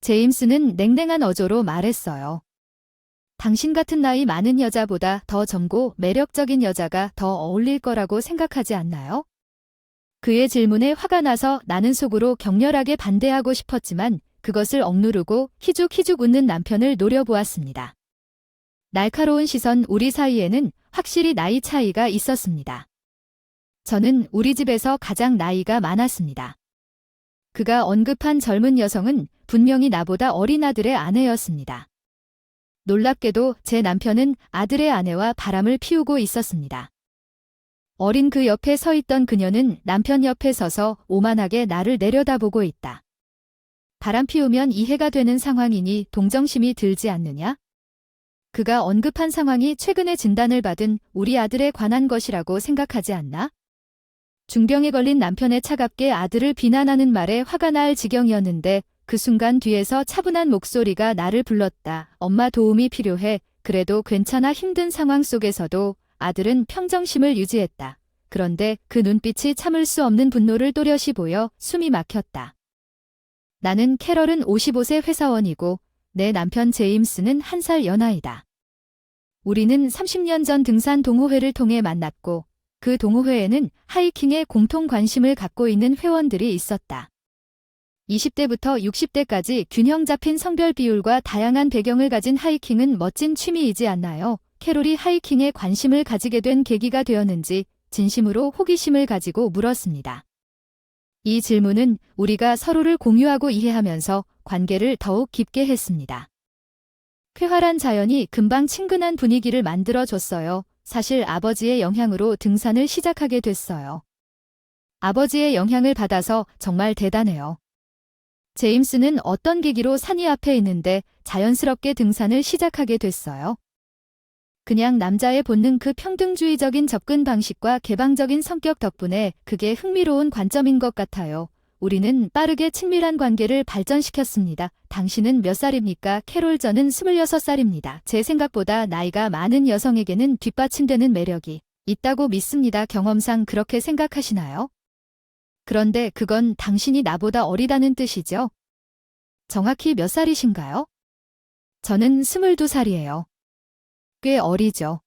제임스는 냉랭한 어조로 말했어요. 당신 같은 나이 많은 여자보다 더 젊고 매력적인 여자가 더 어울릴 거라고 생각하지 않나요? 그의 질문에 화가 나서 나는 속으로 격렬하게 반대하고 싶었지만 그것을 억누르고 희죽희죽 웃는 남편을 노려보았습니다. 날카로운 시선 우리 사이에는 확실히 나이 차이가 있었습니다. 저는 우리 집에서 가장 나이가 많았습니다. 그가 언급한 젊은 여성은 분명히 나보다 어린 아들의 아내였습니다. 놀랍게도 제 남편은 아들의 아내와 바람을 피우고 있었습니다. 어린 그 옆에 서 있던 그녀는 남편 옆에 서서 오만하게 나를 내려다보고 있다. 바람 피우면 이해가 되는 상황이니 동정심이 들지 않느냐? 그가 언급한 상황이 최근에 진단을 받은 우리 아들에 관한 것이라고 생각하지 않나? 중병에 걸린 남편의 차갑게 아들을 비난하는 말에 화가 날 지경이었는데 그 순간 뒤에서 차분한 목소리가 나를 불렀다. 엄마 도움이 필요해. 그래도 괜찮아. 힘든 상황 속에서도 아들은 평정심을 유지했다. 그런데 그 눈빛이 참을 수 없는 분노를 또렷이 보여 숨이 막혔다. 나는 캐럴은 55세 회사원이고 내 남편 제임스는 1살 연하이다. 우리는 30년 전 등산 동호회를 통해 만났고 그 동호회에는 하이킹에 공통 관심을 갖고 있는 회원들이 있었다. 20대부터 60대까지 균형 잡힌 성별 비율과 다양한 배경을 가진 하이킹은 멋진 취미이지 않나요? 캐롤이 하이킹에 관심을 가지게 된 계기가 되었는지 진심으로 호기심을 가지고 물었습니다. 이 질문은 우리가 서로를 공유하고 이해하면서 관계를 더욱 깊게 했습니다. 쾌활한 자연이 금방 친근한 분위기를 만들어줬어요. 사실 아버지의 영향으로 등산을 시작하게 됐어요. 아버지의 영향을 받아서 정말 대단해요. 제임스는 어떤 계기로 산이 앞에 있는데 자연스럽게 등산을 시작하게 됐어요? 그냥 남자의 본능 그 평등주의적인 접근 방식과 개방적인 성격 덕분에 그게 흥미로운 관점인 것 같아요. 우리는 빠르게 친밀한 관계를 발전시켰습니다. 당신은 몇 살입니까? 캐롤 저는 26살입니다. 제 생각보다 나이가 많은 여성에게는 뒷받침되는 매력이 있다고 믿습니다. 경험상 그렇게 생각하시나요? 그런데 그건 당신이 나보다 어리다는 뜻이죠? 정확히 몇 살이신가요? 저는 22살이에요. 꽤 어리죠.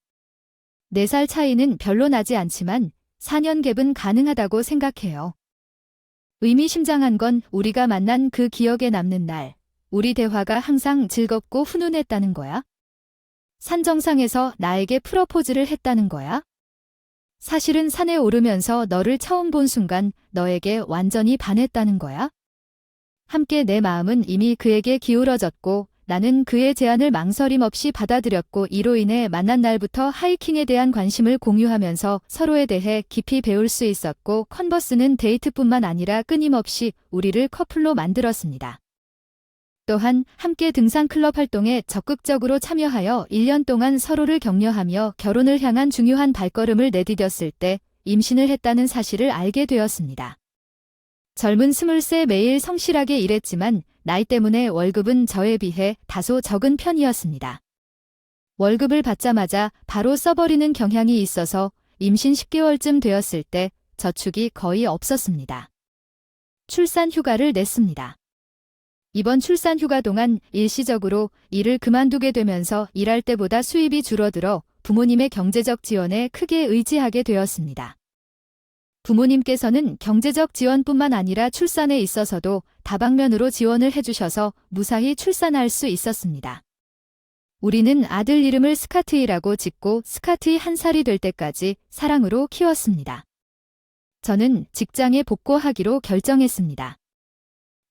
4살 차이는 별로 나지 않지만 4년 갭은 가능하다고 생각해요. 의미심장한 건 우리가 만난 그 기억에 남는 날, 우리 대화가 항상 즐겁고 훈훈했다는 거야? 산 정상에서 나에게 프러포즈를 했다는 거야? 사실은 산에 오르면서 너를 처음 본 순간 너에게 완전히 반했다는 거야? 함께 내 마음은 이미 그에게 기울어졌고 나는 그의 제안을 망설임 없이 받아들였고 이로 인해 만난 날부터 하이킹에 대한 관심을 공유하면서 서로에 대해 깊이 배울 수 있었고 컨버스는 데이트뿐만 아니라 끊임없이 우리를 커플로 만들었습니다. 또한 함께 등산클럽 활동에 적극적으로 참여하여 1년 동안 서로를 격려하며 결혼을 향한 중요한 발걸음을 내디뎠을 때 임신을 했다는 사실을 알게 되었습니다. 젊은 20세 매일 성실하게 일했지만 나이 때문에 월급은 저에 비해 다소 적은 편이었습니다. 월급을 받자마자 바로 써버리는 경향이 있어서 임신 10개월쯤 되었을 때 저축이 거의 없었습니다. 출산 휴가를 냈습니다. 이번 출산 휴가 동안 일시적으로 일을 그만두게 되면서 일할 때보다 수입이 줄어들어 부모님의 경제적 지원에 크게 의지하게 되었습니다. 부모님께서는 경제적 지원뿐만 아니라 출산에 있어서도 다방면으로 지원을 해주셔서 무사히 출산할 수 있었습니다. 우리는 아들 이름을 스카트이라고 짓고 스카트이 1살이 될 때까지 사랑으로 키웠습니다. 저는 직장에 복귀하기로 결정했습니다.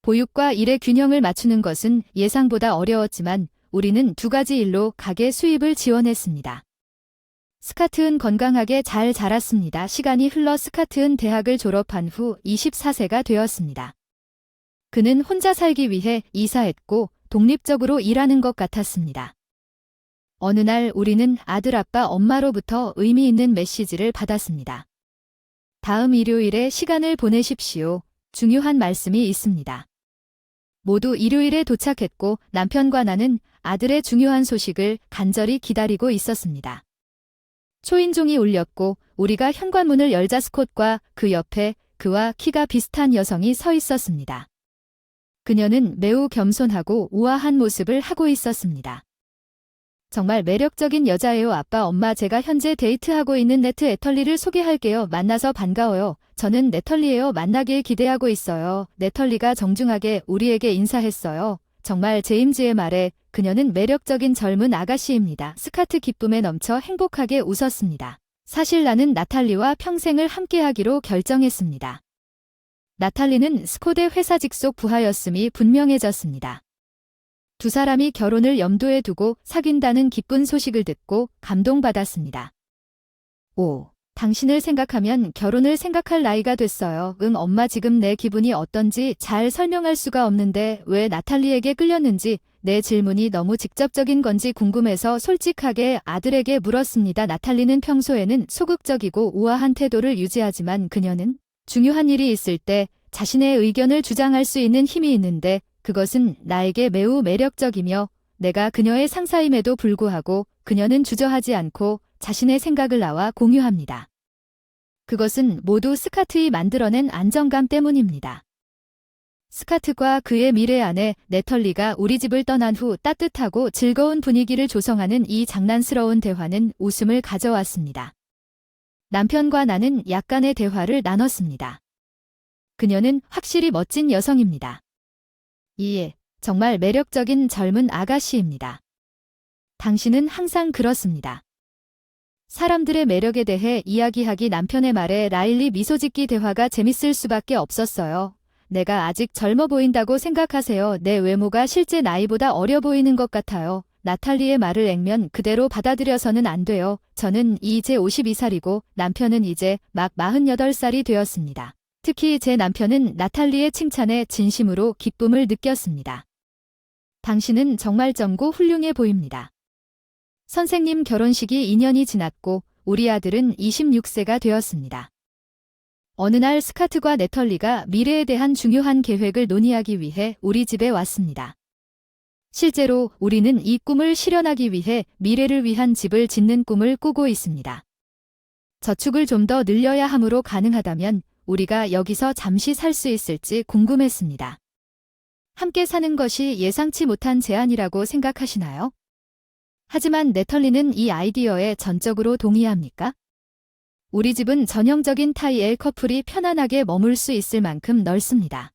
보육과 일의 균형을 맞추는 것은 예상보다 어려웠지만 우리는 2가지 일로 가계 수입을 지원했습니다. 스카트은 건강하게 잘 자랐습니다. 시간이 흘러 스카트은 대학을 졸업한 후 24세가 되었습니다. 그는 혼자 살기 위해 이사했고 독립적으로 일하는 것 같았습니다. 어느 날 우리는 아들 아빠 엄마로부터 의미 있는 메시지를 받았습니다. 다음 일요일에 시간을 보내십시오. 중요한 말씀이 있습니다. 모두 일요일에 도착했고 남편과 나는 아들의 중요한 소식을 간절히 기다리고 있었습니다. 초인종이 울렸고 우리가 현관문을 열자 스콧과 그 옆에 그와 키가 비슷한 여성이 서 있었습니다. 그녀는 매우 겸손하고 우아한 모습을 하고 있었습니다. 정말 매력적인 여자예요. 아빠, 엄마, 제가 현재 데이트하고 있는 네트 애털리를 소개할게요. 만나서 반가워요. 저는 네털리예요. 만나길 기대하고 있어요. 네털리가 정중하게 우리에게 인사했어요. 정말 제임즈의 말에 그녀는 매력적인 젊은 아가씨입니다. 스카트 기쁨에 넘쳐 행복하게 웃었습니다. 사실 나는 나탈리와 평생을 함께하기로 결정했습니다. 나탈리는 스코데 회사 직속 부하였음이 분명해졌습니다. 두 사람이 결혼을 염두에 두고 사귄다는 기쁜 소식을 듣고 감동받았습니다. 오, 당신을 생각하면 결혼을 생각할 나이가 됐어요. 응, 엄마, 지금 내 기분이 어떤지 잘 설명할 수가 없는데 왜 나탈리에게 끌렸는지 내 질문이 너무 직접적인 건지 궁금해서 솔직하게 아들에게 물었습니다. 나탈리는 평소에는 소극적이고 우아한 태도를 유지하지만 그녀는 중요한 일이 있을 때 자신의 의견을 주장할 수 있는 힘이 있는데 그것은 나에게 매우 매력적이며 내가 그녀의 상사임에도 불구하고 그녀는 주저하지 않고 자신의 생각을 나와 공유합니다. 그것은 모두 스카트이 만들어낸 안정감 때문입니다. 스카트과 그의 미래 아내 네털리가 우리 집을 떠난 후 따뜻하고 즐거운 분위기를 조성하는 이 장난스러운 대화는 웃음을 가져왔습니다. 남편과 나는 약간의 대화를 나눴습니다. 그녀는 확실히 멋진 여성입니다. 예, 정말 매력적인 젊은 아가씨입니다. 당신은 항상 그렇습니다. 사람들의 매력에 대해 이야기하기. 남편의 말에 라일리 미소 짓기. 대화가 재밌을 수밖에 없었어요. 내가 아직 젊어 보인다고 생각하세요. 내 외모가 실제 나이보다 어려 보이는 것 같아요. 나탈리의 말을 액면 그대로 받아들여서는 안 돼요. 저는 이제 52살이고 남편은 이제 막 48살이 되었습니다. 특히 제 남편은 나탈리의 칭찬에 진심으로 기쁨을 느꼈습니다. 당신은 정말 젊고 훌륭해 보입니다. 선생님, 결혼식이 2년이 지났고 우리 아들은 26세가 되었습니다. 어느 날 스카트와 네털리가 미래에 대한 중요한 계획을 논의하기 위해 우리 집에 왔습니다. 실제로 우리는 이 꿈을 실현하기 위해 미래를 위한 집을 짓는 꿈을 꾸고 있습니다. 저축을 좀 더 늘려야 하므로 가능하다면 우리가 여기서 잠시 살 수 있을지 궁금했습니다. 함께 사는 것이 예상치 못한 제안이라고 생각하시나요? 하지만 네털리는 이 아이디어에 전적으로 동의합니까? 우리 집은 전형적인 타이 L 커플이 편안하게 머물 수 있을 만큼 넓습니다.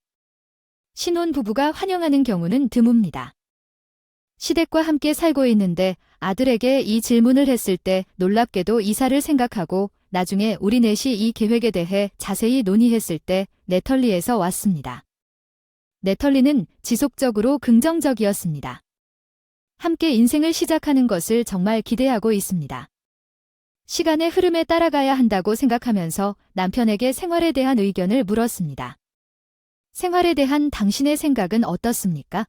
신혼부부가 환영하는 경우는 드뭅니다. 시댁과 함께 살고 있는데 아들에게 이 질문을 했을 때 놀랍게도 이사를 생각하고 나중에 우리 넷이 이 계획에 대해 자세히 논의했을 때 네털리에서 왔습니다. 네털리는 지속적으로 긍정적이었습니다. 함께 인생을 시작하는 것을 정말 기대하고 있습니다. 시간의 흐름에 따라가야 한다고 생각하면서 남편에게 생활에 대한 의견을 물었습니다. 생활에 대한 당신의 생각은 어떻습니까?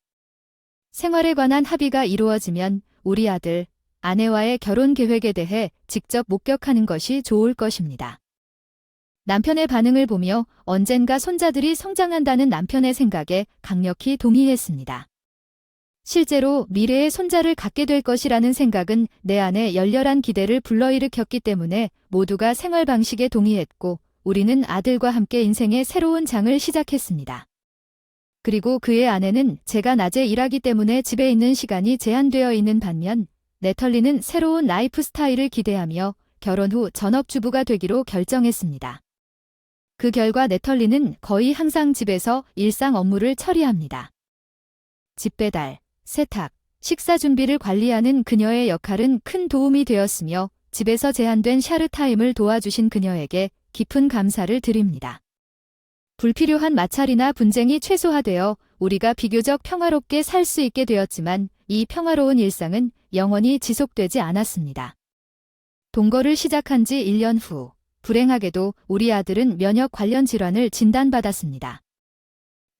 생활에 관한 합의가 이루어지면 우리 아들, 아내와의 결혼 계획에 대해 직접 목격하는 것이 좋을 것입니다. 남편의 반응을 보며 언젠가 손자들이 성장한다는 남편의 생각에 강력히 동의했습니다. 실제로 미래의 손자를 갖게 될 것이라는 생각은 내 안에 열렬한 기대를 불러일으켰기 때문에 모두가 생활 방식에 동의했고 우리는 아들과 함께 인생의 새로운 장을 시작했습니다. 그리고 그의 아내는 제가 낮에 일하기 때문에 집에 있는 시간이 제한되어 있는 반면 네털리는 새로운 라이프 스타일을 기대하며 결혼 후 전업주부가 되기로 결정했습니다. 그 결과 네털리는 거의 항상 집에서 일상 업무를 처리합니다. 집 배달, 세탁, 식사 준비를 관리하는 그녀의 역할은 큰 도움이 되었으며 집에서 제한된 샤르타임을 도와주신 그녀에게 깊은 감사를 드립니다. 불필요한 마찰이나 분쟁이 최소화되어 우리가 비교적 평화롭게 살 수 있게 되었지만 이 평화로운 일상은 영원히 지속되지 않았습니다. 동거를 시작한 지 1년 후, 불행하게도 우리 아들은 면역 관련 질환을 진단받았습니다.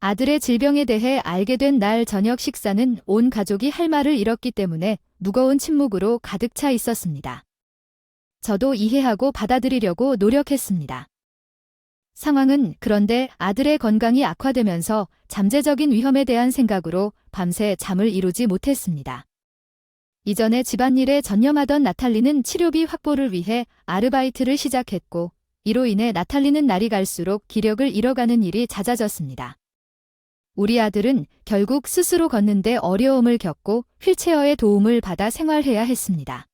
아들의 질병에 대해 알게 된 날 저녁 식사는 온 가족이 할 말을 잃었기 때문에 무거운 침묵으로 가득 차 있었습니다. 저도 이해하고 받아들이려고 노력했습니다. 상황은 그런데 아들의 건강이 악화되면서 잠재적인 위험에 대한 생각으로 밤새 잠을 이루지 못했습니다. 이전에 집안일에 전념하던 나탈리는 치료비 확보를 위해 아르바이트를 시작했고 이로 인해 나탈리는 날이 갈수록 기력을 잃어가는 일이 잦아졌습니다. 우리 아들은 결국 스스로 걷는데 어려움을 겪고 휠체어의 도움을 받아 생활해야 했습니다.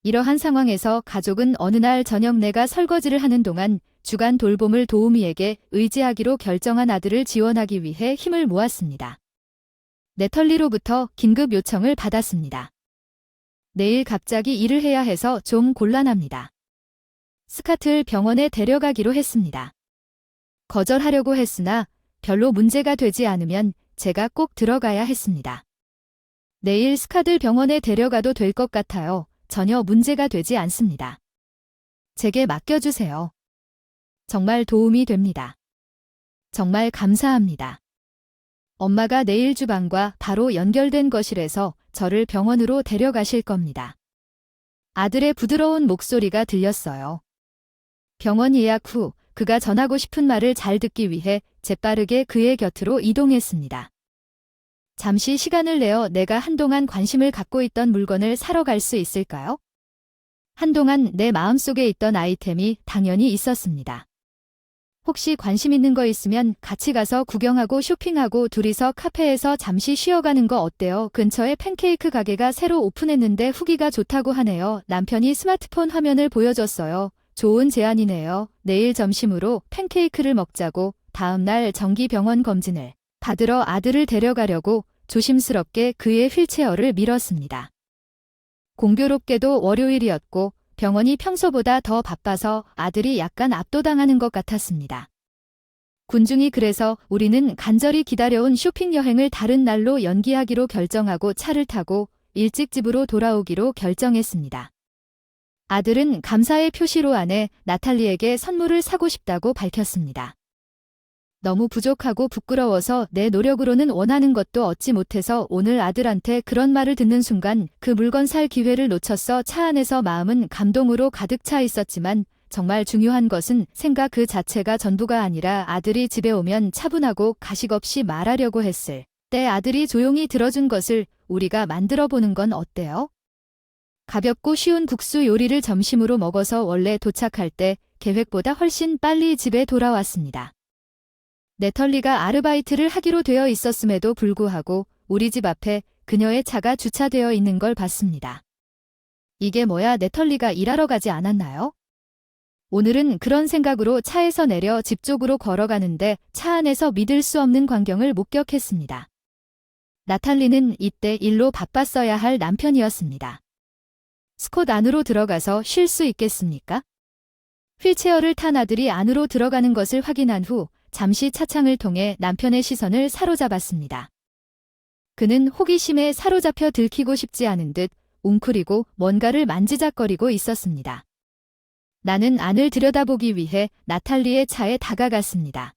이러한 상황에서 가족은 어느 날 저녁 내가 설거지를 하는 동안 주간 돌봄을 도우미에게 의지하기로 결정한 아들을 지원하기 위해 힘을 모았습니다. 네털리로부터 긴급 요청을 받았습니다. 내일 갑자기 일을 해야 해서 좀 곤란합니다. 스카트를 병원에 데려가기로 했습니다. 거절하려고 했으나 별로 문제가 되지 않으면 제가 꼭 들어가야 했습니다. 내일 스카들 병원에 데려가도 될 것 같아요. 전혀 문제가 되지 않습니다. 제게 맡겨주세요. 정말 도움이 됩니다. 정말 감사합니다. 엄마가 내일 주방과 바로 연결된 거실에서 저를 병원으로 데려가실 겁니다. 아들의 부드러운 목소리가 들렸어요. 병원 예약 후 그가 전하고 싶은 말을 잘 듣기 위해 재빠르게 그의 곁으로 이동했습니다. 잠시 시간을 내어 내가 한동안 관심을 갖고 있던 물건을 사러 갈 수 있을까요? 한동안 내 마음속에 있던 아이템이 당연히 있었습니다. 혹시 관심 있는 거 있으면 같이 가서 구경하고 쇼핑하고 둘이서 카페에서 잠시 쉬어가는 거 어때요? 근처에 팬케이크 가게가 새로 오픈했는데 후기가 좋다고 하네요. 남편이 스마트폰 화면을 보여줬어요. 좋은 제안이네요. 내일 점심으로 팬케이크를 먹자고. 다음날 정기병원 검진을 받으러 아들을 데려가려고 조심스럽게 그의 휠체어를 밀었습니다. 공교롭게도 월요일이었고 병원이 평소보다 더 바빠서 아들이 약간 압도당하는 것 같았습니다. 군중이 그래서 우리는 간절히 기다려온 쇼핑 여행을 다른 날로 연기하기로 결정하고 차를 타고 일찍 집으로 돌아오기로 결정했습니다. 아들은 감사의 표시로 안에 나탈리에게 선물을 사고 싶다고 밝혔습니다. 너무 부족하고 부끄러워서 내 노력으로는 원하는 것도 얻지 못해서 오늘 아들한테 그런 말을 듣는 순간 그 물건 살 기회를 놓쳤어. 차 안에서 마음은 감동으로 가득 차 있었지만 정말 중요한 것은 생각 그 자체가 전부가 아니라 아들이 집에 오면 차분하고 가식 없이 말하려고 했을 때 아들이 조용히 들어준 것을 우리가 만들어 보는 건 어때요? 가볍고 쉬운 국수 요리를 점심으로 먹어서 원래 도착할 때 계획보다 훨씬 빨리 집에 돌아왔습니다. 네털리가 아르바이트를 하기로 되어 있었음에도 불구하고 우리 집 앞에 그녀의 차가 주차되어 있는 걸 봤습니다. 이게 뭐야, 네털리가 일하러 가지 않았나요? 오늘은 그런 생각으로 차에서 내려 집 쪽으로 걸어가는데 차 안에서 믿을 수 없는 광경을 목격했습니다. 나탈리는 이때 일로 바빴어야 할 남편이었습니다. 스콧 안으로 들어가서 쉴 수 있겠습니까? 휠체어를 탄 아들이 안으로 들어가는 것을 확인한 후 잠시 차창을 통해 남편의 시선을 사로잡았습니다. 그는 호기심에 사로잡혀 들키고 싶지 않은 듯 웅크리고 뭔가를 만지작거리고 있었습니다. 나는 안을 들여다보기 위해 나탈리의 차에 다가갔습니다.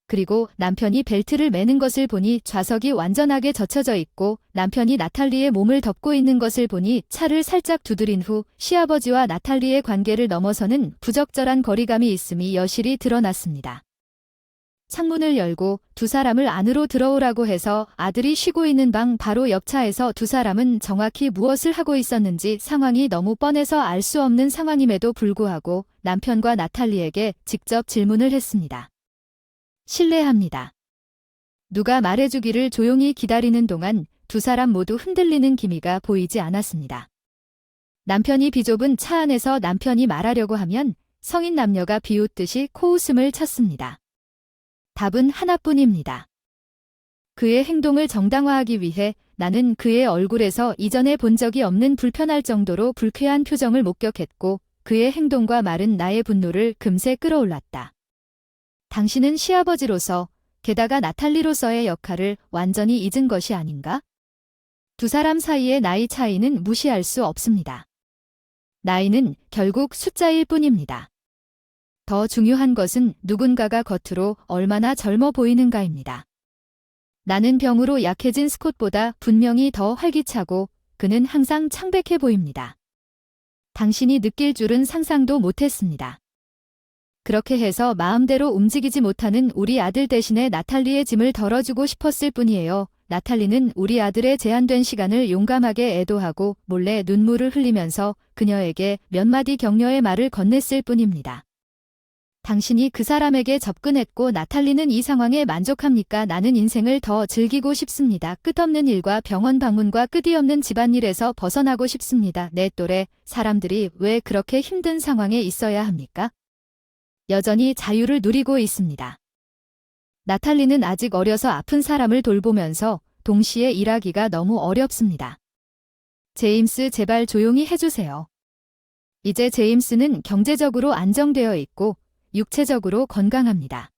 그리고 남편이 벨트를 매는 것을 보니 좌석이 완전하게 젖혀져 있고 남편이 나탈리의 몸을 덮고 있는 것을 보니 차를 살짝 두드린 후 시아버지와 나탈리의 관계를 넘어서는 부적절한 거리감이 있음이 여실히 드러났습니다. 창문을 열고 두 사람을 안으로 들어오라고 해서 아들이 쉬고 있는 방 바로 옆 차에서 두 사람은 정확히 무엇을 하고 있었는지 상황이 너무 뻔해서 알 수 없는 상황임에도 불구하고 남편과 나탈리에게 직접 질문을 했습니다. 실례합니다. 누가 말해주기를 조용히 기다리는 동안 두 사람 모두 흔들리는 기미가 보이지 않았습니다. 남편이 비좁은 차 안에서 남편이 말하려고 하면 성인 남녀가 비웃듯이 코웃음을 쳤습니다. 답은 하나뿐입니다. 그의 행동을 정당화하기 위해 나는 그의 얼굴에서 이전에 본 적이 없는 불편할 정도로 불쾌한 표정을 목격했고 그의 행동과 말은 나의 분노를 금세 끌어올랐다. 당신은 시아버지로서 게다가 나탈리로서의 역할을 완전히 잊은 것이 아닌가? 두 사람 사이의 나이 차이는 무시할 수 없습니다. 나이는 결국 숫자일 뿐입니다. 더 중요한 것은 누군가가 겉으로 얼마나 젊어 보이는가입니다. 나는 병으로 약해진 스콧보다 분명히 더 활기차고 그는 항상 창백해 보입니다. 당신이 느낄 줄은 상상도 못했습니다. 그렇게 해서 마음대로 움직이지 못하는 우리 아들 대신에 나탈리의 짐을 덜어주고 싶었을 뿐이에요. 나탈리는 우리 아들의 제한된 시간을 용감하게 애도하고 몰래 눈물을 흘리면서 그녀에게 몇 마디 격려의 말을 건넸을 뿐입니다. 당신이 그 사람에게 접근했고 나탈리는 이 상황에 만족합니까? 나는 인생을 더 즐기고 싶습니다. 끝없는 일과 병원 방문과 끝이 없는 집안일에서 벗어나고 싶습니다. 내 또래 사람들이 왜 그렇게 힘든 상황에 있어야 합니까? 여전히 자유를 누리고 있습니다. 나탈리는 아직 어려서 아픈 사람을 돌보면서 동시에 일하기가 너무 어렵습니다. 제임스, 제발 조용히 해주세요. 이제 제임스는 경제적으로 안정되어 있고 육체적으로 건강합니다.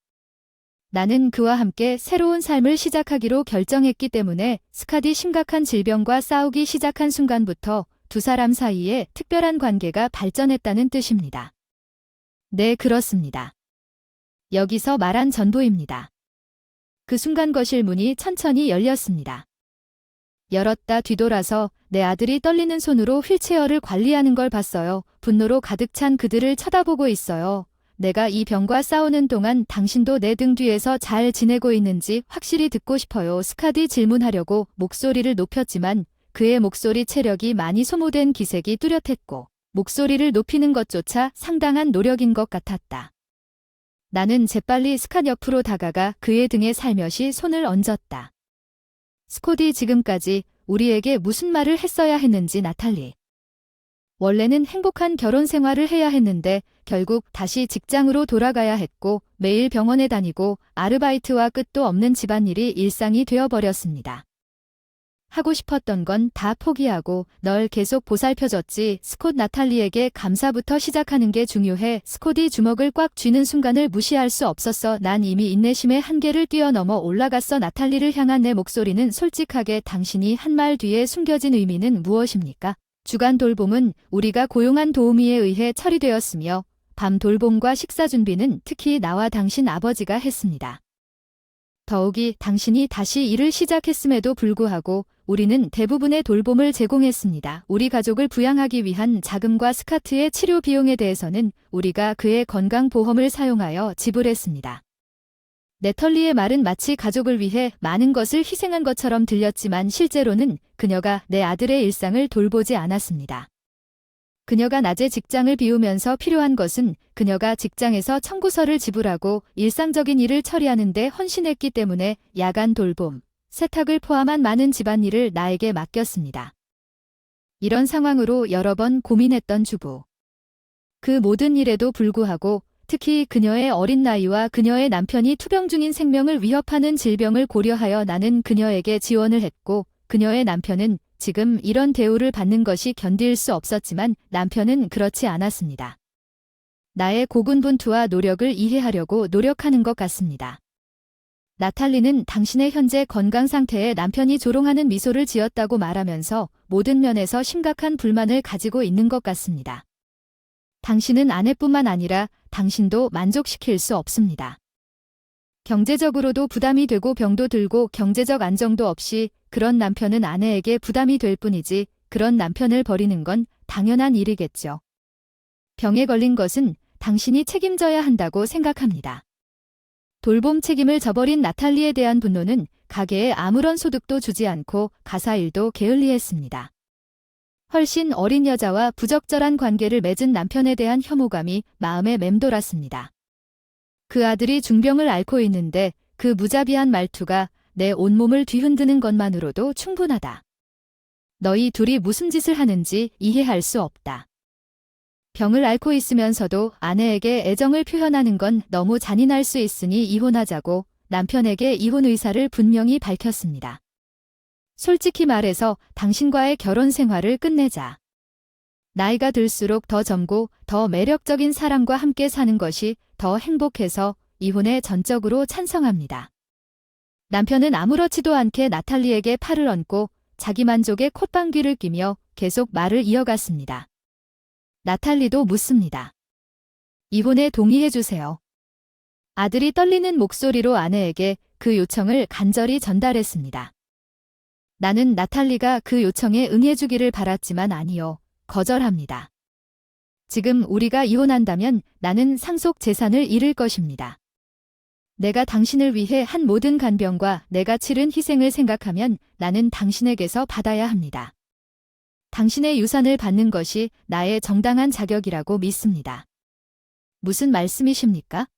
나는 그와 함께 새로운 삶을 시작하기로 결정했기 때문에 스캇이 심각한 질병과 싸우기 시작한 순간부터 두 사람 사이에 특별한 관계가 발전했다는 뜻입니다. 네, 그렇습니다. 여기서 말한 전부입니다. 그 순간 거실 문이 천천히 열렸습니다. 열었다 뒤돌아서 내 아들이 떨리는 손으로 휠체어를 관리하는 걸 봤어요. 분노로 가득 찬 그들을 쳐다보고 있어요. 내가 이 병과 싸우는 동안 당신도 내 등 뒤에서 잘 지내고 있는지 확실히 듣고 싶어요. 스캇이 질문하려고 목소리를 높였지만 그의 목소리 체력이 많이 소모된 기색이 뚜렷했고 목소리를 높이는 것조차 상당한 노력인 것 같았다. 나는 재빨리 스캇 옆으로 다가가 그의 등에 살며시 손을 얹었다. 스콧이 지금까지 우리에게 무슨 말을 했어야 했는지 나탈리. 원래는 행복한 결혼 생활을 해야 했는데 결국 다시 직장으로 돌아가야 했고 매일 병원에 다니고 아르바이트와 끝도 없는 집안일이 일상이 되어버렸습니다. 하고 싶었던 건 다 포기하고 널 계속 보살펴줬지. 스콧, 나탈리에게 감사부터 시작하는 게 중요해. 스콧이 주먹을 꽉 쥐는 순간을 무시할 수 없었어. 난 이미 인내심의 한계를 뛰어넘어 올라갔어. 나탈리를 향한 내 목소리는 솔직하게 당신이 한 말 뒤에 숨겨진 의미는 무엇입니까? 주간 돌봄은 우리가 고용한 도우미에 의해 처리되었으며 밤 돌봄과 식사 준비는 특히 나와 당신 아버지가 했습니다. 더욱이 당신이 다시 일을 시작했음에도 불구하고 우리는 대부분의 돌봄을 제공했습니다. 우리 가족을 부양하기 위한 자금과 스캇의 치료 비용에 대해서는 우리가 그의 건강보험을 사용하여 지불했습니다. 네털리의 말은 마치 가족을 위해 많은 것을 희생한 것처럼 들렸지만 실제로는 그녀가 내 아들의 일상을 돌보지 않았습니다. 그녀가 낮에 직장을 비우면서 필요한 것은 그녀가 직장에서 청구서를 지불하고 일상적인 일을 처리하는 데 헌신했기 때문에 야간 돌봄, 세탁을 포함한 많은 집안일을 나에게 맡겼습니다. 이런 상황으로 여러 번 고민했던 주부. 그 모든 일에도 불구하고 특히 그녀의 어린 나이와 그녀의 남편이 투병 중인 생명을 위협하는 질병을 고려하여 나는 그녀에게 지원을 했고 그녀의 남편은 지금 이런 대우를 받는 것이 견딜 수 없었지만 남편은 그렇지 않았습니다. 나의 고군분투와 노력을 이해하려고 노력하는 것 같습니다. 나탈리는 당신의 현재 건강 상태에 남편이 조롱하는 미소를 지었다고 말하면서 모든 면에서 심각한 불만을 가지고 있는 것 같습니다. 당신은 아내뿐만 아니라 당신도 만족시킬 수 없습니다. 경제적으로도 부담이 되고 병도 들고 경제적 안정도 없이 그런 남편은 아내에게 부담이 될 뿐이지 그런 남편을 버리는 건 당연한 일이겠죠. 병에 걸린 것은 당신이 책임져야 한다고 생각합니다. 돌봄 책임을 져버린 나탈리에 대한 분노는 가게에 아무런 소득도 주지 않고 가사일도 게을리했습니다. 훨씬 어린 여자와 부적절한 관계를 맺은 남편에 대한 혐오감이 마음에 맴돌았습니다. 그 아들이 중병을 앓고 있는데 그 무자비한 말투가 내 온몸을 뒤흔드는 것만으로도 충분하다. 너희 둘이 무슨 짓을 하는지 이해할 수 없다. 병을 앓고 있으면서도 아내에게 애정을 표현하는 건 너무 잔인할 수 있으니 이혼하자고 남편에게 이혼 의사를 분명히 밝혔습니다. 솔직히 말해서 당신과의 결혼 생활을 끝내자. 나이가 들수록 더 젊고 더 매력적인 사람과 함께 사는 것이 더 행복해서 이혼에 전적으로 찬성합니다. 남편은 아무렇지도 않게 나탈리에게 팔을 얹고 자기 만족의 콧방귀를 뀌며 계속 말을 이어갔습니다. 나탈리도 묻습니다. 이혼에 동의해주세요. 아들이 떨리는 목소리로 아내에게 그 요청을 간절히 전달했습니다. 나는 나탈리가 그 요청에 응해주기를 바랐지만 아니요, 거절합니다. 지금 우리가 이혼한다면 나는 상속 재산을 잃을 것입니다. 내가 당신을 위해 한 모든 간병과 내가 치른 희생을 생각하면 나는 당신에게서 받아야 합니다. 당신의 유산을 받는 것이 나의 정당한 자격이라고 믿습니다. 무슨 말씀이십니까?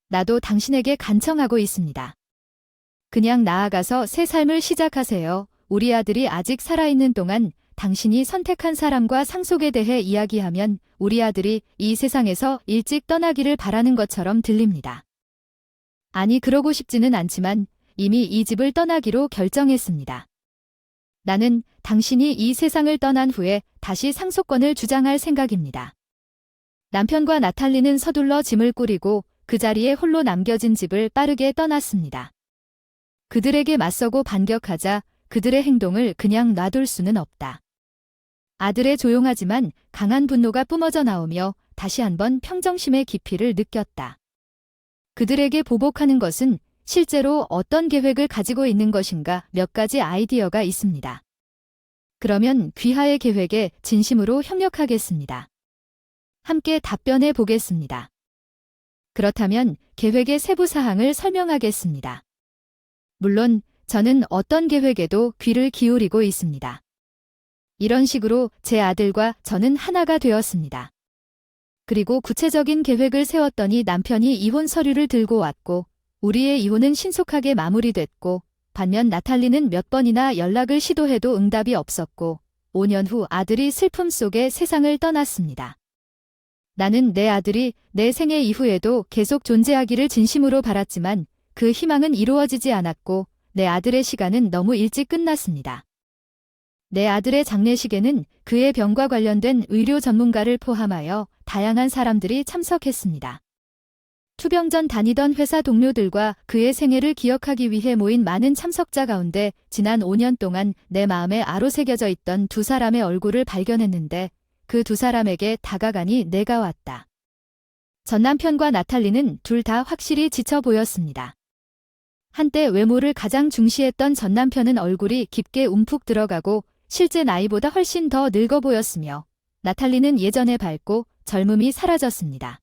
나도 당신에게 간청하고 있습니다. 그냥 나아가서 새 삶을 시작하세요. 우리 아들이 아직 살아있는 동안 당신이 선택한 사람과 상속에 대해 이야기하면 우리 아들이 이 세상에서 일찍 떠나기를 바라는 것처럼 들립니다. 아니, 그러고 싶지는 않지만 이미 이 집을 떠나기로 결정했습니다. 나는 당신이 이 세상을 떠난 후에 다시 상속권을 주장할 생각입니다. 남편과 나탈리는 서둘러 짐을 꾸리고 그 자리에 홀로 남겨진 집을 빠르게 떠났습니다. 그들에게 맞서고 반격하자 그들의 행동을 그냥 놔둘 수는 없다. 아들의 조용하지만 강한 분노가 뿜어져 나오며 다시 한번 평정심의 깊이를 느꼈다. 그들에게 보복하는 것은 실제로 어떤 계획을 가지고 있는 것인가 몇 가지 아이디어가 있습니다. 그러면 귀하의 계획에 진심으로 협력하겠습니다. 함께 답변해 보겠습니다. 그렇다면 계획의 세부 사항을 설명하겠습니다. 물론 저는 어떤 계획에도 귀를 기울이고 있습니다. 이런 식으로 제 아들과 저는 하나가 되었습니다. 그리고 구체적인 계획을 세웠더니 남편이 이혼 서류를 들고 왔고 우리의 이혼은 신속하게 마무리됐고 반면 나탈리는 몇 번이나 연락을 시도해도 응답이 없었고 5년 후 아들이 슬픔 속에 세상을 떠났습니다. 나는 내 아들이 내 생애 이후에도 계속 존재하기를 진심으로 바랐지만 그 희망은 이루어지지 않았고 내 아들의 시간은 너무 일찍 끝났습니다. 내 아들의 장례식에는 그의 병과 관련된 의료 전문가를 포함하여 다양한 사람들이 참석했습니다. 투병 전 다니던 회사 동료들과 그의 생애를 기억하기 위해 모인 많은 참석자 가운데 지난 5년 동안 내 마음에 아로새겨져 있던 두 사람의 얼굴을 발견했는데 그 두 사람에게 다가가니 내가 왔다. 전 남편과 나탈리는 둘 다 확실히 지쳐 보였습니다. 한때 외모를 가장 중시했던 전 남편은 얼굴이 깊게 움푹 들어가고 실제 나이보다 훨씬 더 늙어 보였으며 나탈리는 예전의 밝고 젊음이 사라졌습니다.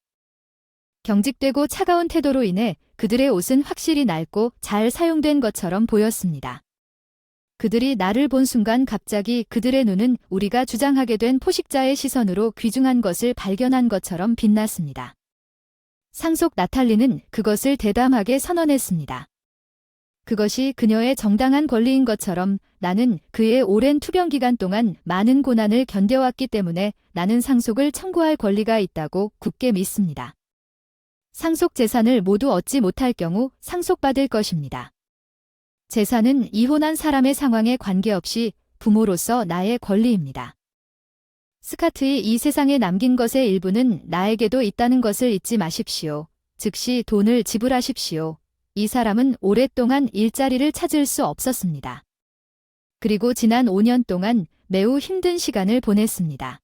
경직되고 차가운 태도로 인해 그들의 옷은 확실히 낡고 잘 사용된 것처럼 보였습니다. 그들이 나를 본 순간 갑자기 그들의 눈은 우리가 주장하게 된 포식자의 시선으로 귀중한 것을 발견한 것처럼 빛났습니다. 상속 나탈리는 그것을 대담하게 선언했습니다. 그것이 그녀의 정당한 권리인 것처럼 나는 그의 오랜 투병 기간 동안 많은 고난을 견뎌왔기 때문에 나는 상속을 청구할 권리가 있다고 굳게 믿습니다. 상속 재산을 모두 얻지 못할 경우 상속받을 것입니다. 재산은 이혼한 사람의 상황에 관계없이 부모로서 나의 권리입니다. 스카트이 이 세상에 남긴 것의 일부는 나에게도 있다는 것을 잊지 마십시오. 즉시 돈을 지불하십시오. 이 사람은 오랫동안 일자리를 찾을 수 없었습니다. 그리고 지난 5년 동안 매우 힘든 시간을 보냈습니다.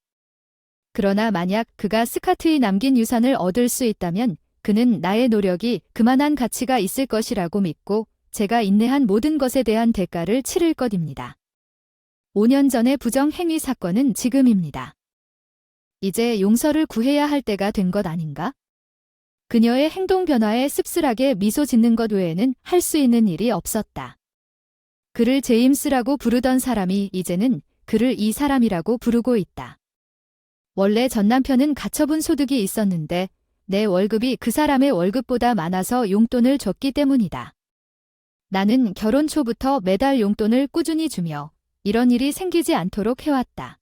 그러나 만약 그가 스카트이 남긴 유산을 얻을 수 있다면 그는 나의 노력이 그만한 가치가 있을 것이라고 믿고 제가 인내한 모든 것에 대한 대가를 치를 것입니다. 5년 전의 부정행위 사건은 지금입니다. 이제 용서를 구해야 할 때가 된 것 아닌가? 그녀의 행동 변화에 씁쓸하게 미소 짓는 것 외에는 할 수 있는 일이 없었다. 그를 제임스라고 부르던 사람이 이제는 그를 이 사람이라고 부르고 있다. 원래 전 남편은 가처분 소득이 있었는데 내 월급이 그 사람의 월급보다 많아서 용돈을 줬기 때문이다. 나는 결혼 초부터 매달 용돈을 꾸준히 주며 이런 일이 생기지 않도록 해왔다.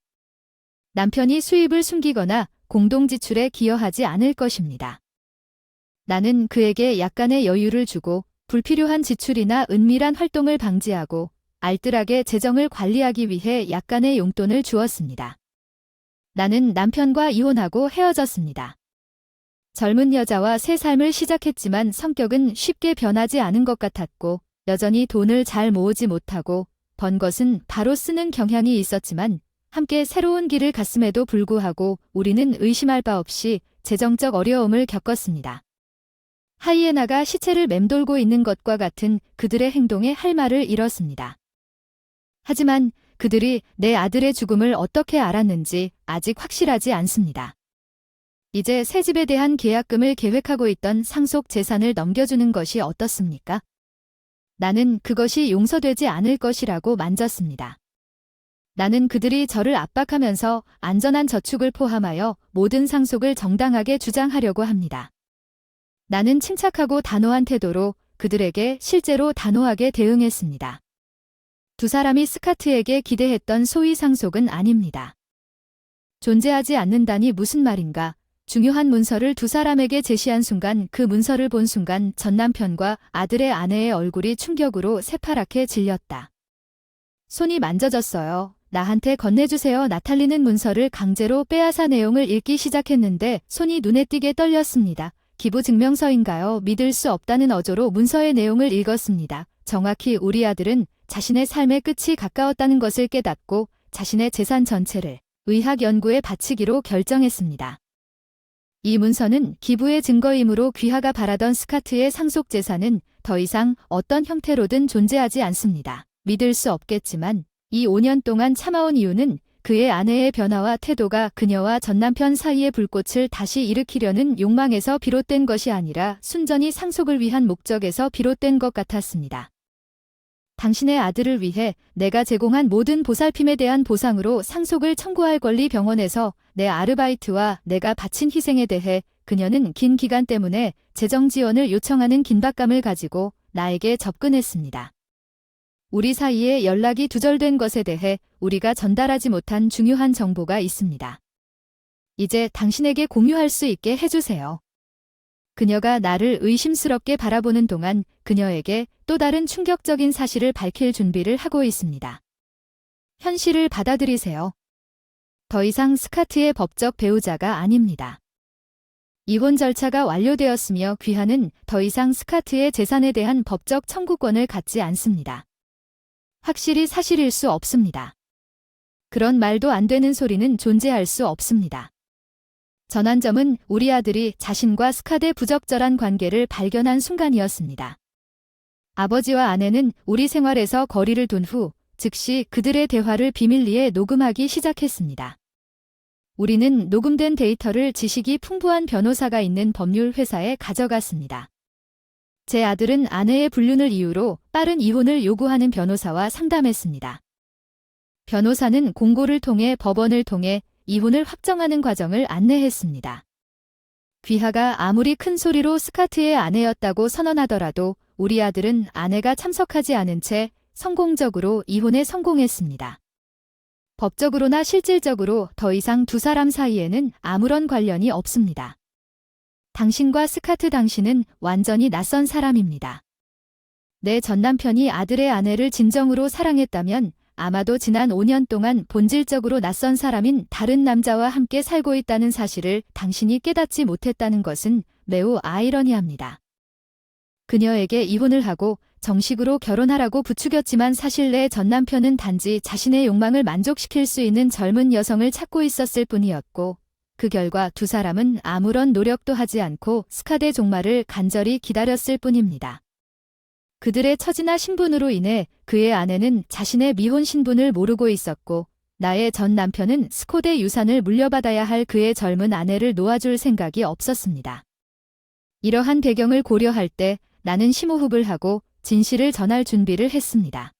남편이 수입을 숨기거나 공동지출에 기여하지 않을 것입니다. 나는 그에게 약간의 여유를 주고 불필요한 지출이나 은밀한 활동을 방지하고 알뜰하게 재정을 관리하기 위해 약간의 용돈을 주었습니다. 나는 남편과 이혼하고 헤어졌습니다. 젊은 여자와 새 삶을 시작했지만 성격은 쉽게 변하지 않은 것 같았고 여전히 돈을 잘 모으지 못하고 번 것은 바로 쓰는 경향이 있었지만 함께 새로운 길을 갔음에도 불구하고 우리는 의심할 바 없이 재정적 어려움을 겪었습니다. 하이에나가 시체를 맴돌고 있는 것과 같은 그들의 행동에 할 말을 잃었습니다. 하지만 그들이 내 아들의 죽음을 어떻게 알았는지 아직 확실하지 않습니다. 이제 새 집에 대한 계약금을 계획하고 있던 상속 재산을 넘겨주는 것이 어떻습니까? 나는 그것이 용서되지 않을 것이라고 만졌습니다. 나는 그들이 저를 압박하면서 안전한 저축을 포함하여 모든 상속을 정당하게 주장하려고 합니다. 나는 침착하고 단호한 태도로 그들에게 실제로 단호하게 대응했습니다. 두 사람이 스카트에게 기대했던 소위 상속은 아닙니다. 존재하지 않는다니 무슨 말인가? 중요한 문서를 두 사람에게 제시한 순간 그 문서를 본 순간 전 남편과 아들의 아내의 얼굴이 충격으로 새파랗게 질렸다. 손이 만져졌어요. 나한테 건네주세요. 나탈리는 문서를 강제로 빼앗아 내용을 읽기 시작했는데 손이 눈에 띄게 떨렸습니다. 기부증명서인가요? 믿을 수 없다는 어조로 문서의 내용을 읽었습니다. 정확히 우리 아들은 자신의 삶의 끝이 가까웠다는 것을 깨닫고 자신의 재산 전체를 의학 연구에 바치기로 결정했습니다. 이 문서는 기부의 증거이므로 귀하가 바라던 스카트의 상속 재산은 더 이상 어떤 형태로든 존재하지 않습니다. 믿을 수 없겠지만 이 5년 동안 참아온 이유는 그의 아내의 변화와 태도가 그녀와 전남편 사이의 불꽃을 다시 일으키려는 욕망에서 비롯된 것이 아니라 순전히 상속을 위한 목적에서 비롯된 것 같았습니다. 당신의 아들을 위해 내가 제공한 모든 보살핌에 대한 보상으로 상속을 청구할 권리. 병원에서 내 아르바이트와 내가 바친 희생에 대해 그녀는 긴 기간 때문에 재정 지원을 요청하는 긴박감을 가지고 나에게 접근했습니다. 우리 사이에 연락이 두절된 것에 대해 우리가 전달하지 못한 중요한 정보가 있습니다. 이제 당신에게 공유할 수 있게 해주세요. 그녀가 나를 의심스럽게 바라보는 동안 그녀에게 또 다른 충격적인 사실을 밝힐 준비를 하고 있습니다. 현실을 받아들이세요. 더 이상 스카트의 법적 배우자가 아닙니다. 이혼 절차가 완료되었으며 귀하는 더 이상 스카트의 재산에 대한 법적 청구권을 갖지 않습니다. 확실히 사실일 수 없습니다. 그런 말도 안 되는 소리는 존재할 수 없습니다. 전환점은 우리 아들이 자신과 스카트의 부적절한 관계를 발견한 순간이었습니다. 아버지와 아내는 우리 생활에서 거리를 둔 후 즉시 그들의 대화를 비밀리에 녹음하기 시작했습니다. 우리는 녹음된 데이터를 지식이 풍부한 변호사가 있는 법률 회사에 가져갔습니다. 제 아들은 아내의 불륜을 이유로 빠른 이혼을 요구하는 변호사와 상담했습니다. 변호사는 공고를 통해 법원을 통해 이혼을 확정하는 과정을 안내했습니다. 귀하가 아무리 큰 소리로 스카트의 아내였다고 선언하더라도 우리 아들은 아내가 참석하지 않은 채 성공적으로 이혼에 성공했습니다. 법적으로나 실질적으로 더 이상 두 사람 사이에는 아무런 관련이 없습니다. 당신과 스카트 당신은 완전히 낯선 사람입니다. 내 전남편이 아들의 아내를 진정으로 사랑했다면 아마도 지난 5년 동안 본질적으로 낯선 사람인 다른 남자와 함께 살고 있다는 사실을 당신이 깨닫지 못했다는 것은 매우 아이러니합니다. 그녀에게 이혼을 하고 정식으로 결혼하라고 부추겼지만 사실 내 전남편은 단지 자신의 욕망을 만족시킬 수 있는 젊은 여성을 찾고 있었을 뿐이었고 그 결과 두 사람은 아무런 노력도 하지 않고 스카트의 종말을 간절히 기다렸을 뿐입니다. 그들의 처지나 신분으로 인해 그의 아내는 자신의 미혼 신분을 모르고 있었고 나의 전 남편은 스코트의 유산을 물려받아야 할 그의 젊은 아내를 놓아줄 생각이 없었습니다. 이러한 배경을 고려할 때 나는 심호흡을 하고 진실을 전할 준비를 했습니다.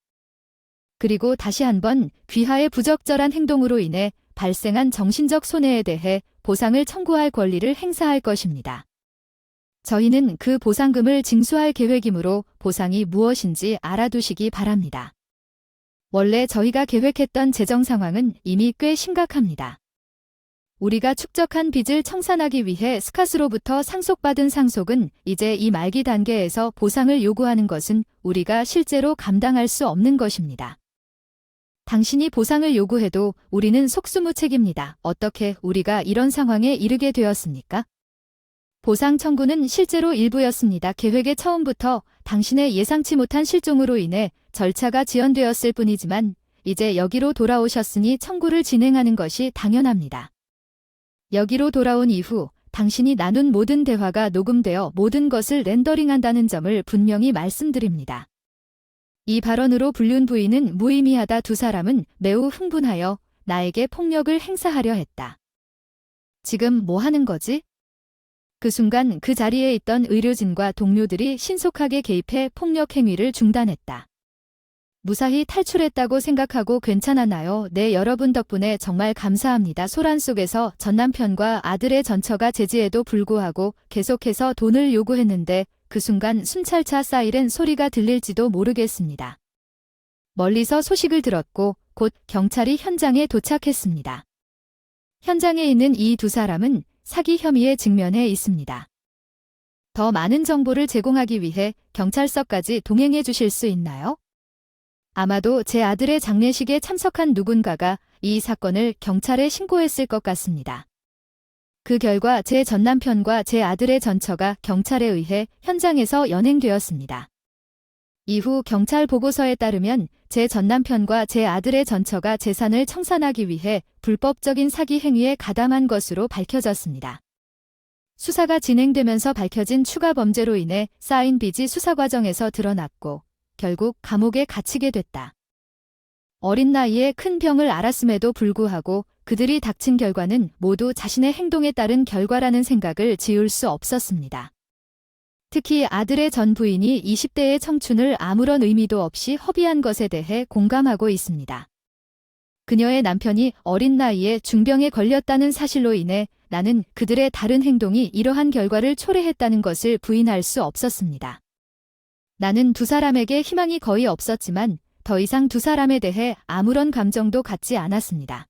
그리고 다시 한번 귀하의 부적절한 행동으로 인해 발생한 정신적 손해에 대해 보상을 청구할 권리를 행사할 것입니다. 저희는 그 보상금을 징수할 계획이므로 보상이 무엇인지 알아두시기 바랍니다. 원래 저희가 계획했던 재정 상황은 이미 꽤 심각합니다. 우리가 축적한 빚을 청산하기 위해 스카스로부터 상속받은 상속은 이제 이 말기 단계에서 보상을 요구하는 것은 우리가 실제로 감당할 수 없는 것입니다. 당신이 보상을 요구해도 우리는 속수무책입니다. 어떻게 우리가 이런 상황에 이르게 되었습니까? 보상 청구는 실제로 일부였습니다. 계획의 처음부터 당신의 예상치 못한 실종으로 인해 절차가 지연되었을 뿐이지만 이제 여기로 돌아오셨으니 청구를 진행하는 것이 당연합니다. 여기로 돌아온 이후 당신이 나눈 모든 대화가 녹음되어 모든 것을 렌더링한다는 점을 분명히 말씀드립니다. 이 발언으로 불륜 부인은 무의미하다. 두 사람은 매우 흥분하여 나에게 폭력을 행사하려 했다. 지금 뭐 하는 거지? 그 순간 그 자리에 있던 의료진과 동료들이 신속하게 개입해 폭력 행위를 중단했다. 무사히 탈출했다고 생각하고 괜찮았나요? 네, 여러분 덕분에 정말 감사합니다. 소란 속에서 전 남편과 아들의 전처가 제지에도 불구하고 계속해서 돈을 요구했는데 그 순간 순찰차 사이렌 소리가 들릴지도 모르겠습니다. 멀리서 소식을 들었고 곧 경찰이 현장에 도착했습니다. 현장에 있는 이 두 사람은 사기 혐의에 직면해 있습니다. 더 많은 정보를 제공하기 위해 경찰서까지 동행해 주실 수 있나요? 아마도 제 아들의 장례식에 참석한 누군가가 이 사건을 경찰에 신고했을 것 같습니다. 그 결과 제 전남편과 제 아들의 전처가 경찰에 의해 현장에서 연행되었습니다. 이후 경찰 보고서에 따르면 제 전남편과 제 아들의 전처가 재산을 청산하기 위해 불법적인 사기 행위에 가담한 것으로 밝혀졌습니다. 수사가 진행되면서 밝혀진 추가 범죄로 인해 쌓인 빚이 수사 과정에서 드러났고 결국 감옥에 갇히게 됐다. 어린 나이에 큰 병을 앓았음에도 불구하고 그들이 닥친 결과는 모두 자신의 행동에 따른 결과라는 생각을 지울 수 없었습니다. 특히 아들의 전 부인이 20대의 청춘을 아무런 의미도 없이 허비한 것에 대해 공감하고 있습니다. 그녀의 남편이 어린 나이에 중병에 걸렸다는 사실로 인해 나는 그들의 다른 행동이 이러한 결과를 초래했다는 것을 부인할 수 없었습니다. 나는 두 사람에게 희망이 거의 없었지만 더 이상 두 사람에 대해 아무런 감정도 갖지 않았습니다.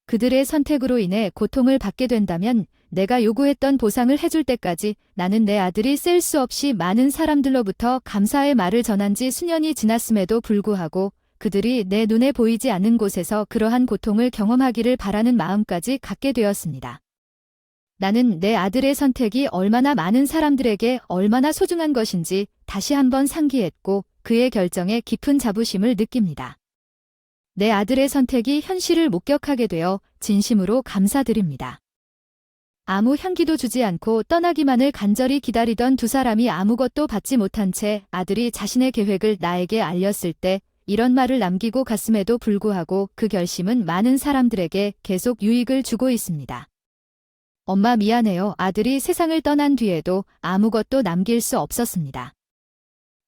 그들의 선택으로 인해 고통을 받게 된다면 내가 요구했던 보상을 해줄 때까지 나는 내 아들이 셀 수 없이 많은 사람들로부터 감사의 말을 전한 지 수년이 지났음에도 불구하고 그들이 내 눈에 보이지 않는 곳에서 그러한 고통을 경험하기를 바라는 마음까지 갖게 되었습니다. 나는 내 아들의 선택이 얼마나 많은 사람들에게 얼마나 소중한 것인지 다시 한번 상기했고 그의 결정에 깊은 자부심을 느낍니다. 내 아들의 선택이 현실을 목격하게 되어 진심으로 감사드립니다. 아무 향기도 주지 않고 떠나기만을 간절히 기다리던 두 사람이 아무것도 받지 못한 채 아들이 자신의 계획을 나에게 알렸을 때 이런 말을 남기고 갔음에도 불구하고 그 결심은 많은 사람들에게 계속 유익을 주고 있습니다. 엄마 미안해요. 아들이 세상을 떠난 뒤에도 아무것도 남길 수 없었습니다.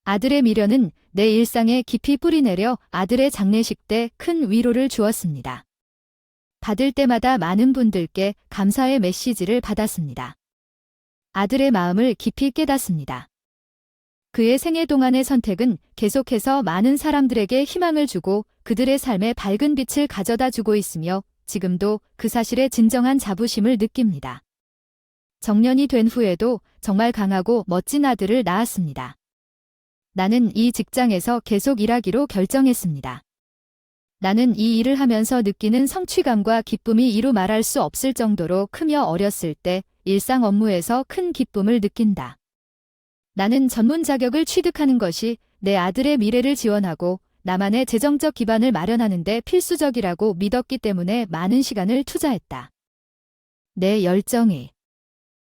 아들의 미련은 내 일상에 깊이 뿌리내려 아들의 장례식 때 큰 위로를 주었습니다. 받을 때마다 많은 분들께 감사의 메시지를 받았습니다. 아들의 마음을 깊이 깨닫습니다. 그의 생애 동안의 선택은 계속해서 많은 사람들에게 희망을 주고 그들의 삶에 밝은 빛을 가져다 주고 있으며 지금도 그 사실에 진정한 자부심을 느낍니다. 정년이 된 후에도 정말 강하고 멋진 아들을 낳았습니다. 나는 이 직장에서 계속 일하기로 결정했습니다. 나는 이 일을 하면서 느끼는 성취감과 기쁨이 이루 말할 수 없을 정도로 크며 어렸을 때 일상 업무에서 큰 기쁨을 느낀다. 나는 전문 자격을 취득하는 것이 내 아들의 미래를 지원하고 나만의 재정적 기반을 마련하는 데 필수적이라고 믿었기 때문에 많은 시간을 투자했다. 내 열정이